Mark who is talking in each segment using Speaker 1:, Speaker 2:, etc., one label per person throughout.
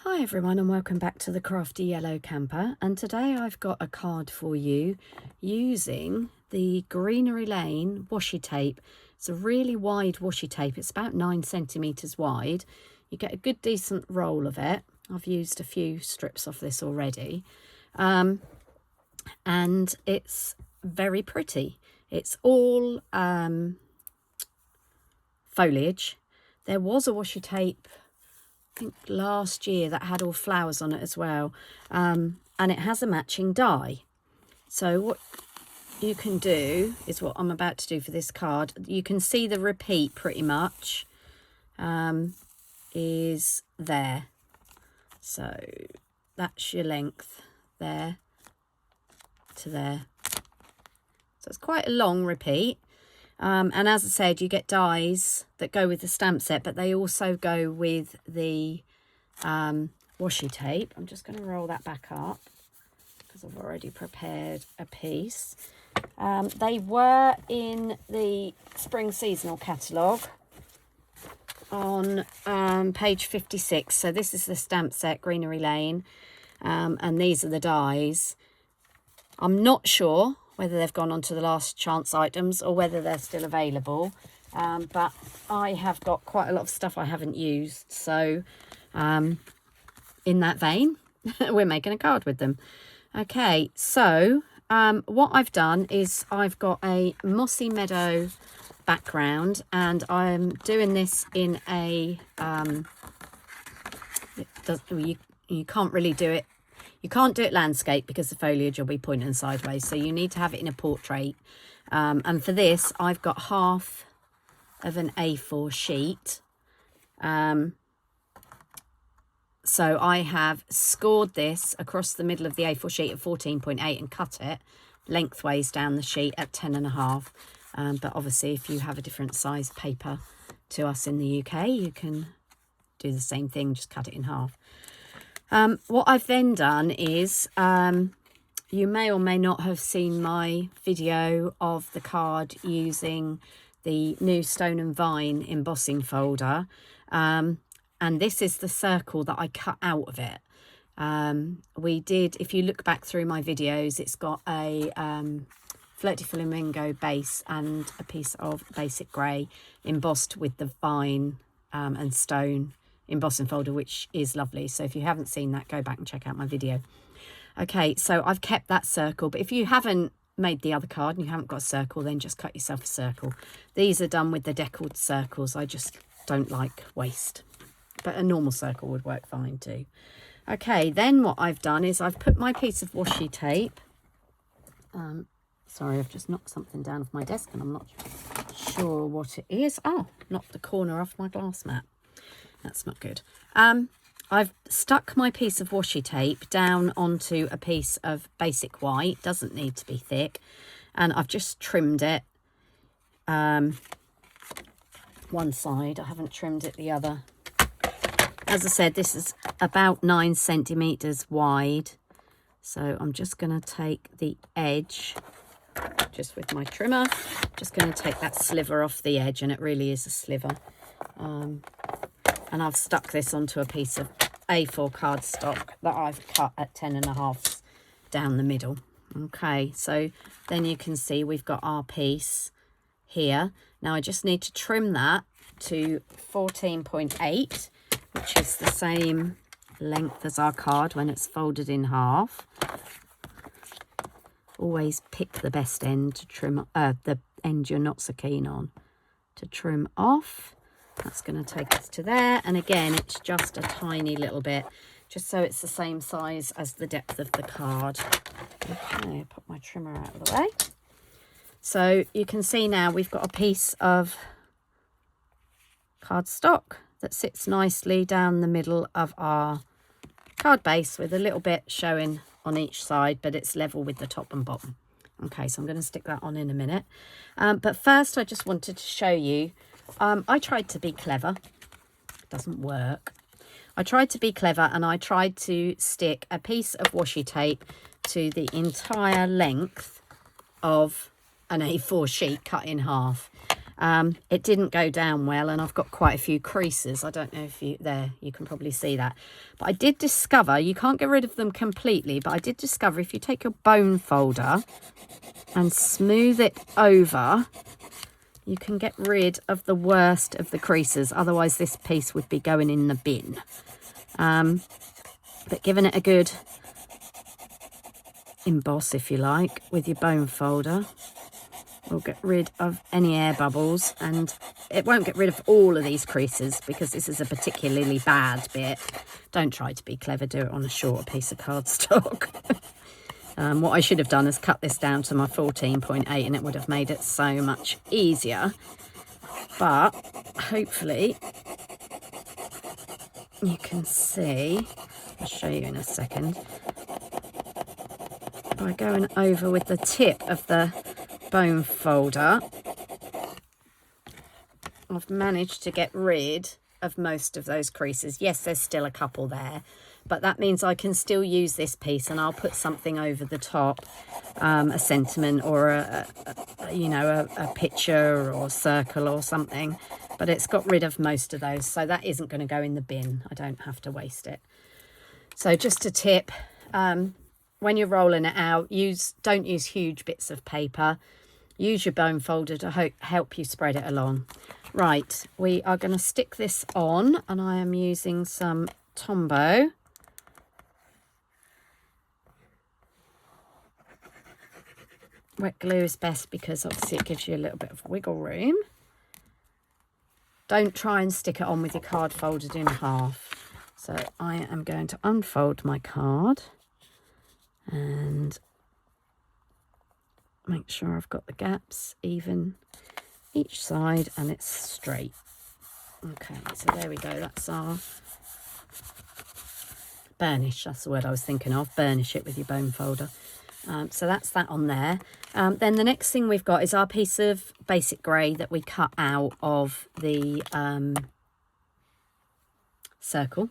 Speaker 1: Hi everyone and welcome back to the Crafty Yellow Camper, and today I've got a card for you using the Greenery Lane washi tape. It's a really wide washi tape, it's about 9 centimetres wide. You get a good decent roll of it. I've used a few strips of this already, and it's very pretty. It's all foliage. There was a washi tape I think last year that had all flowers on it as well, and it has a matching die. So what you can do is what I'm about to do for this card. You can see the repeat pretty much is there, so that's your length there to there, so it's quite a long repeat. And as I said, you get dies that go with the stamp set, but they also go with the washi tape. I'm just going to roll that back up because I've already prepared a piece. They were in the spring seasonal catalogue on page 56. So this is the stamp set, Greenery Lane, and these are the dies. I'm not sure whether they've gone on to the last chance items or whether they're still available. But I have got quite a lot of stuff I haven't used. So in that vein, we're making a card with them. Okay, so what I've done is I've got a mossy meadow background, and I'm doing this in a, you can't really do it. You can't do it landscape because the foliage will be pointing sideways, so you need to have it in a portrait. And for this, I've got half of an A4 sheet. So I have scored this across the middle of the A4 sheet at 14.8 and cut it lengthways down the sheet at 10.5. But obviously, if you have a different size paper to us in the UK, you can do the same thing, just cut it in half. What I've then done is, you may or may not have seen my video of the card using the new Stone and Vine embossing folder. And this is the circle that I cut out of it. We did, if you look back through my videos, it's got a Flirty Flamingo base and a piece of basic grey embossed with the vine and stone embossing folder, which is lovely. So if you haven't seen that, go back and check out my video. Okay, so I've kept that circle, but if you haven't made the other card and you haven't got a circle, then just cut yourself a circle. These are done with the deckled circles. I just don't like waste, but a normal circle would work fine too. Okay, then what I've done is I've put my piece of washi tape, sorry, I've just knocked something down off my desk and I'm not sure what it is. Oh, knocked the corner off my glass mat. That's not good. I've stuck my piece of washi tape down onto a piece of basic white. Doesn't need to be thick. And I've just trimmed it one side. I haven't trimmed it the other. As I said, this is about 9 centimetres wide. So I'm just going to take the edge, just with my trimmer, just going to take that sliver off the edge, and it really is a sliver. And I've stuck this onto a piece of A4 cardstock that I've cut at 10.5 down the middle. Okay, so then you can see we've got our piece here. Now I just need to trim that to 14.8, which is the same length as our card when it's folded in half. Always pick the best end to trim, the end you're not so keen on, to trim off. That's going to take us to there, and again it's just a tiny little bit, just so it's the same size as the depth of the card. Okay, put my trimmer out of the way. So you can see now we've got a piece of cardstock that sits nicely down the middle of our card base with a little bit showing on each side, but it's level with the top and bottom. Okay, so I'm going to stick that on in a minute. But first I just wanted to show you, I tried to be clever. It doesn't work. I tried to be clever and I tried to stick a piece of washi tape to the entire length of an A4 sheet cut in half. It didn't go down well, and I've got quite a few creases. I don't know if you can probably see that. But I did discover, you can't get rid of them completely, but I did discover if you take your bone folder and smooth it over, you can get rid of the worst of the creases. Otherwise this piece would be going in the bin. But giving it a good emboss, if you like, with your bone folder will get rid of any air bubbles, and it won't get rid of all of these creases because this is a particularly bad bit. Don't try to be clever, do it on a shorter piece of cardstock. What I should have done is cut this down to my 14.8 and it would have made it so much easier. But hopefully you can see, I'll show you in a second, by going over with the tip of the bone folder, I've managed to get rid of most of those creases. Yes, there's still a couple there, but that means I can still use this piece, and I'll put something over the top, a sentiment or a picture or circle or something, but it's got rid of most of those, so that isn't going to go in the bin. I don't have to waste it. So just a tip, when you're rolling it out, don't use huge bits of paper. Use your bone folder to help you spread it along. Right, we are going to stick this on, and I am using some Tombow. Wet glue is best because obviously it gives you a little bit of wiggle room. Don't try and stick it on with your card folded in half. So I am going to unfold my card and make sure I've got the gaps even each side and it's straight. Okay, so there we go. That's our burnish. That's the word I was thinking of. Burnish it with your bone folder. So that's that on there. Then the next thing we've got is our piece of basic grey that we cut out of the circle.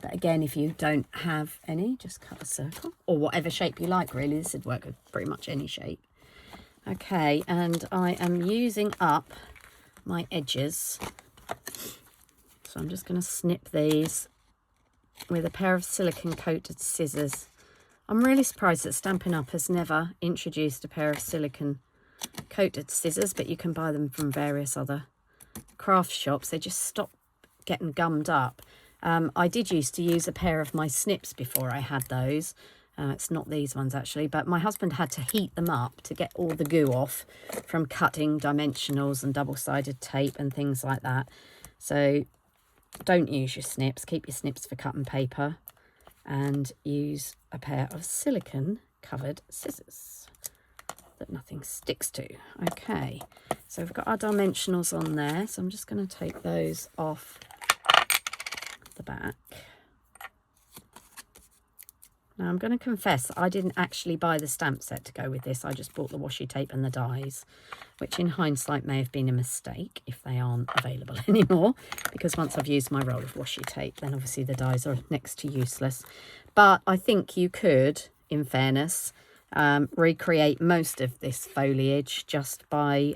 Speaker 1: But again, if you don't have any, just cut a circle or whatever shape you like, really. This would work with pretty much any shape. Okay, and I am using up my edges. So I'm just going to snip these with a pair of silicone coated scissors. I'm really surprised that Stampin' Up! Has never introduced a pair of silicone coated scissors, but you can buy them from various other craft shops. They just stop getting gummed up. I did used to use a pair of my snips before I had those. It's not these ones actually, but my husband had to heat them up to get all the goo off from cutting dimensionals and double-sided tape and things like that. So don't use your snips. Keep your snips for cutting paper and use a pair of silicone covered scissors that nothing sticks to. Okay, so we've got our dimensionals on there, so I'm just going to take those off the back. Now I'm going to confess I didn't actually buy the stamp set to go with this. I just bought the washi tape and the dies, which in hindsight may have been a mistake if they aren't available anymore, because once I've used my roll of washi tape, then obviously the dies are next to useless. But I think you could, in fairness, recreate most of this foliage just by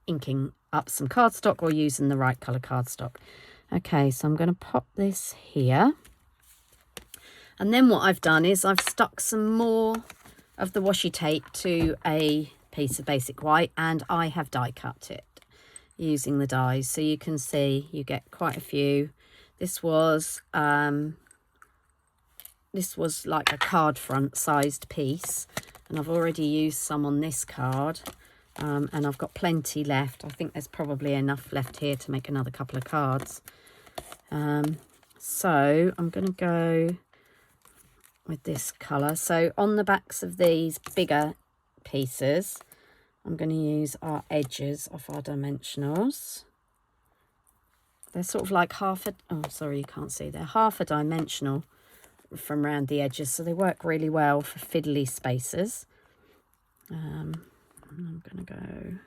Speaker 1: inking up some cardstock or using the right colour cardstock. Okay, so I'm going to pop this here. And then what I've done is I've stuck some more of the washi tape to a piece of basic white, and I have die cut it using the dies. So you can see you get quite a few. This was like a card front sized piece, and I've already used some on this card, and I've got plenty left. I think there's probably enough left here to make another couple of cards. So I'm going to go with this colour. So on the backs of these bigger pieces, I'm going to use our edges of our dimensionals. They're sort of like half a, oh sorry, you can't see, they're half a dimensional from around the edges, so they work really well for fiddly spaces. I'm going to go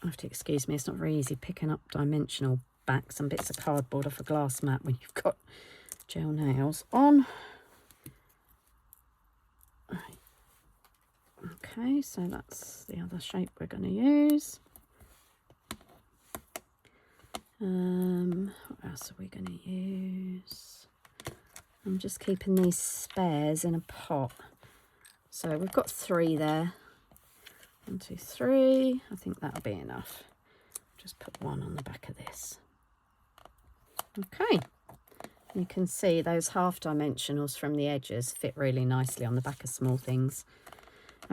Speaker 1: I have to excuse me, it's not very easy picking up dimensional backs and bits of cardboard off a glass mat when you've got gel nails on. Okay, so that's the other shape we're going to use. What else are we going to use? I'm just keeping these spares in a pot. So we've got 3 there. 1, 2, 3. I think that'll be enough. Just put 1 on the back of this. Okay. You can see those half dimensionals from the edges fit really nicely on the back of small things.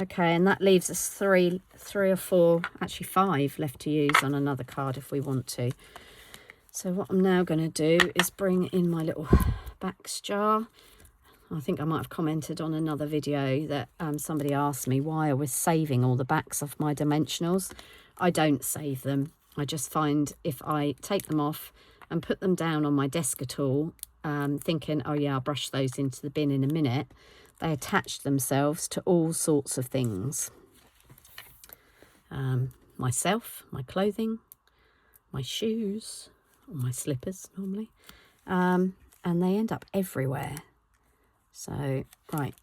Speaker 1: Okay, and that leaves us 3 or 4, actually 5 left to use on another card if we want to. So what I'm now going to do is bring in my little backs jar. I think I might have commented on another video that somebody asked me why I was saving all the backs off my dimensionals. I don't save them. I just find if I take them off and put them down on my desk at all, thinking, oh yeah, I'll brush those into the bin in a minute, they attach themselves to all sorts of things. Myself, my clothing, my shoes, or my slippers normally, and they end up everywhere. So, right,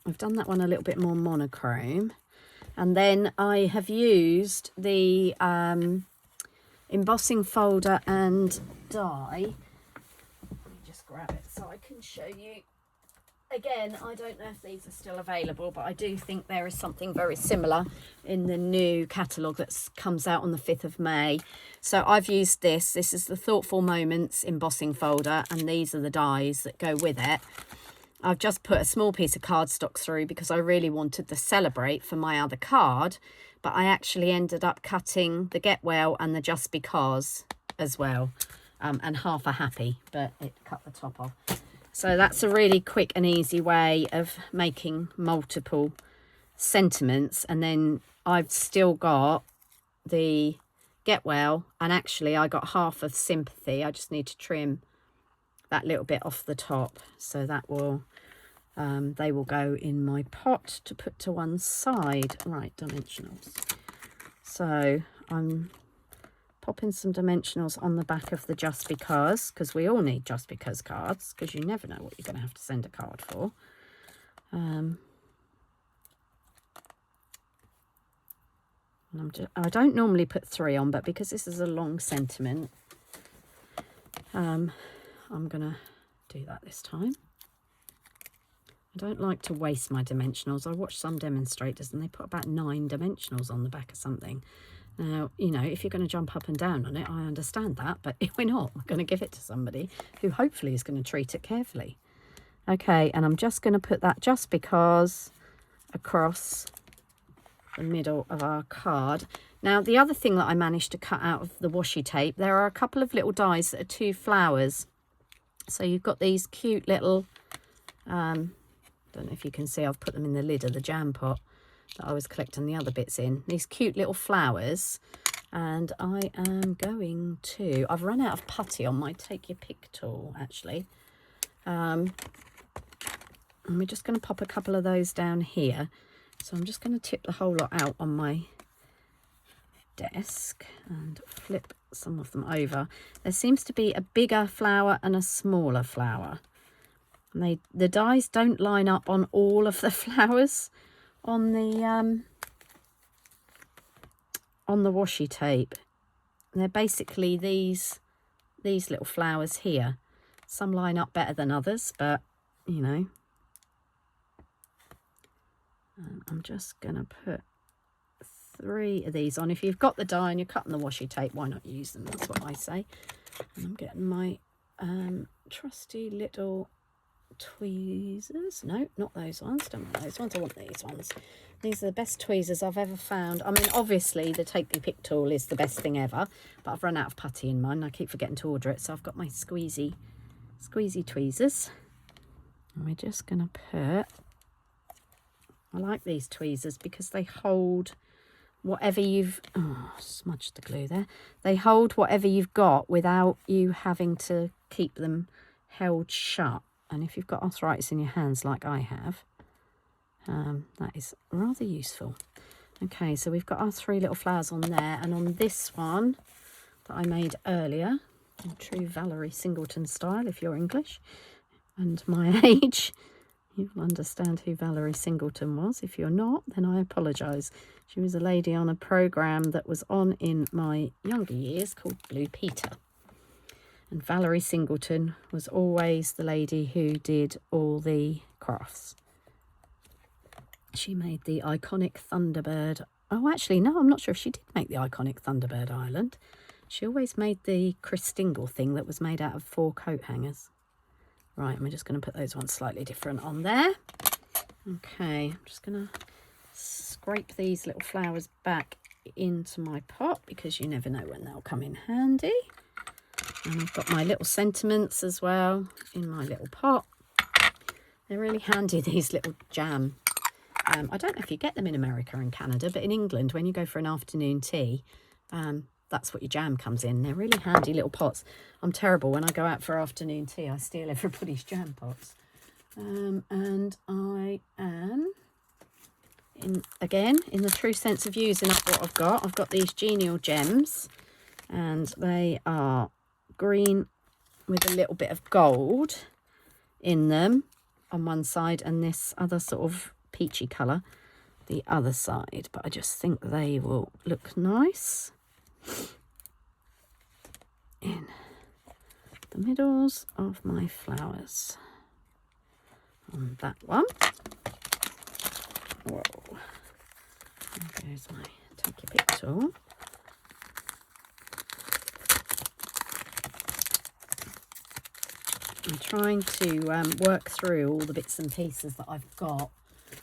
Speaker 1: I've done that one a little bit more monochrome. And then I have used the embossing folder and die. Let me just grab it so I can show you. Again, I don't know if these are still available, but I do think there is something very similar in the new catalogue that comes out on the 5th of May. So I've used this. This is the Thoughtful Moments embossing folder, and these are the dies that go with it. I've just put a small piece of cardstock through because I really wanted the Celebrate for my other card, but I actually ended up cutting the Get Well and the Just Because as well, and half a Happy, but it cut the top off. So that's a really quick and easy way of making multiple sentiments. And then I've still got the Get Well, and actually I got half of Sympathy. I just need to trim that little bit off the top, so that will they will go in my pot to put to one side. Right, dimensionals. So I'm popping some dimensionals on the back of the Just because we all need Just Because cards, because you never know what you're going to have to send a card for. I don't normally put 3 on, but because this is a long sentiment, I'm going to do that this time. I don't like to waste my dimensionals. I watch some demonstrators and they put about 9 dimensionals on the back of something. Now, you know, if you're going to jump up and down on it, I understand that, but if we're not, we're going to give it to somebody who hopefully is going to treat it carefully. Okay, and I'm just going to put that Just Because across the middle of our card. Now, the other thing that I managed to cut out of the washi tape, there are a couple of little dies that are 2 flowers. So you've got these cute little, don't know if you can see, I've put them in the lid of the jam pot that I was collecting the other bits in. These cute little flowers, and I am going to, I've run out of putty on my Take Your Pick tool actually, and we're just going to pop a couple of those down here. So I'm just going to tip the whole lot out on my desk and flip some of them over. There seems to be a bigger flower and a smaller flower, and the dies don't line up on all of the flowers on the washi tape. They're basically these little flowers here. Some line up better than others, but you know, I'm just gonna put 3 of these on. If you've got the die and you're cutting the washi tape, why not use them? That's what I say. And I'm getting my trusty little tweezers. No, not those ones. Don't want those ones. I want these ones. These are the best tweezers I've ever found. I mean, obviously the Take Your Pick tool is the best thing ever, but I've run out of putty in mine. I keep forgetting to order it, so I've got my squeezy tweezers. And we're just gonna put, I like these tweezers because they hold whatever you've, smudged the glue there. They hold whatever you've got without you having to keep them held shut. And if you've got arthritis in your hands like I have, that is rather useful. Okay, so we've got our 3 little flowers on there, and on this one that I made earlier, in true Valerie Singleton style if you're English and my age, You'll understand who Valerie Singleton was. If you're not, then I apologise. She was a lady on a programme that was on in my younger years called Blue Peter. And Valerie Singleton was always the lady who did all the crafts. She made the iconic Thunderbird. Oh, actually, no, I'm not sure if she did make the iconic Thunderbird Island. She always made the Christingle thing that was made out of 4 coat hangers. Right, I'm just going to put those ones slightly different on there. Okay, I'm just going to scrape these little flowers back into my pot because you never know when they'll come in handy. And I've got my little sentiments as well in my little pot. They're really handy, these little jam. I don't know if you get them in America and Canada, but in England, when you go for an afternoon tea, that's what your jam comes in. They're really handy little pots. I'm terrible when I go out for afternoon tea. I steal everybody's jam pots. And I am, in the true sense of using up what I've got these genial gems, and they are green with a little bit of gold in them on one side, and this other sort of peachy colour the other side, but I just think they will look nice in the middles of my flowers on that one. Whoa, there's my take your pick tool. I'm trying to work through all the bits and pieces that I've got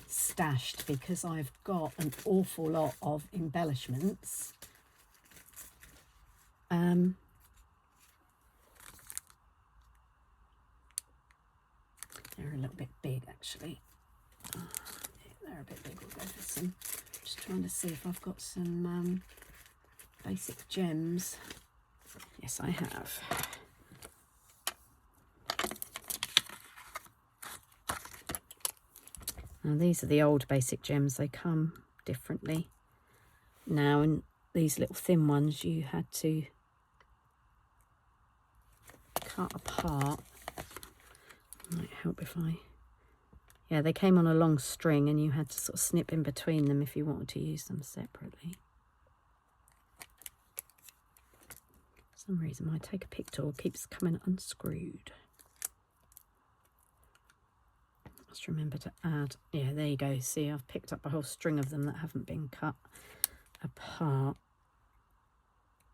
Speaker 1: stashed because I've got an awful lot of embellishments. They're a little bit big actually. They're a bit big. We'll go for some. Just trying to see if I've got some basic gems. Yes, I have. Now these are the old basic gems. They come differently now, and these little thin ones you had to cut apart. Might help if yeah, they came on a long string and you had to sort of snip in between them if you wanted to use them separately. For some reason my take a pick tool keeps coming unscrewed. Just remember to add, yeah, there you go. See, I've picked up a whole string of them that haven't been cut apart.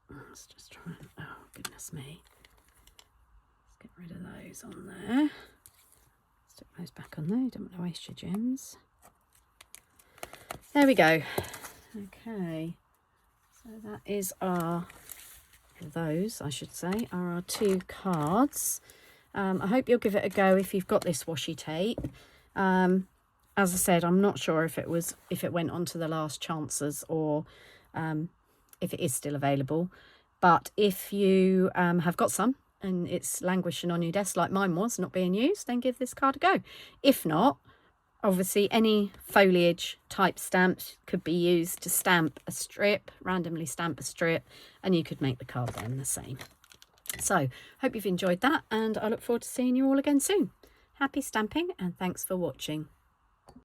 Speaker 1: Let's just try and, oh goodness me. Let's get rid of those on there. Stick those back on there, you don't want to waste your gems. There we go. Okay, so that is those I should say are our 2 cards. I hope you'll give it a go if you've got this washi tape. As I said, I'm not sure if it went on to the last chances or if it is still available. But if you have got some and it's languishing on your desk like mine was, not being used, then give this card a go. If not, obviously any foliage type stamps could be used to stamp a strip, randomly stamp a strip, and you could make the card then the same. So, hope you've enjoyed that, and I look forward to seeing you all again soon. Happy stamping, and thanks for watching.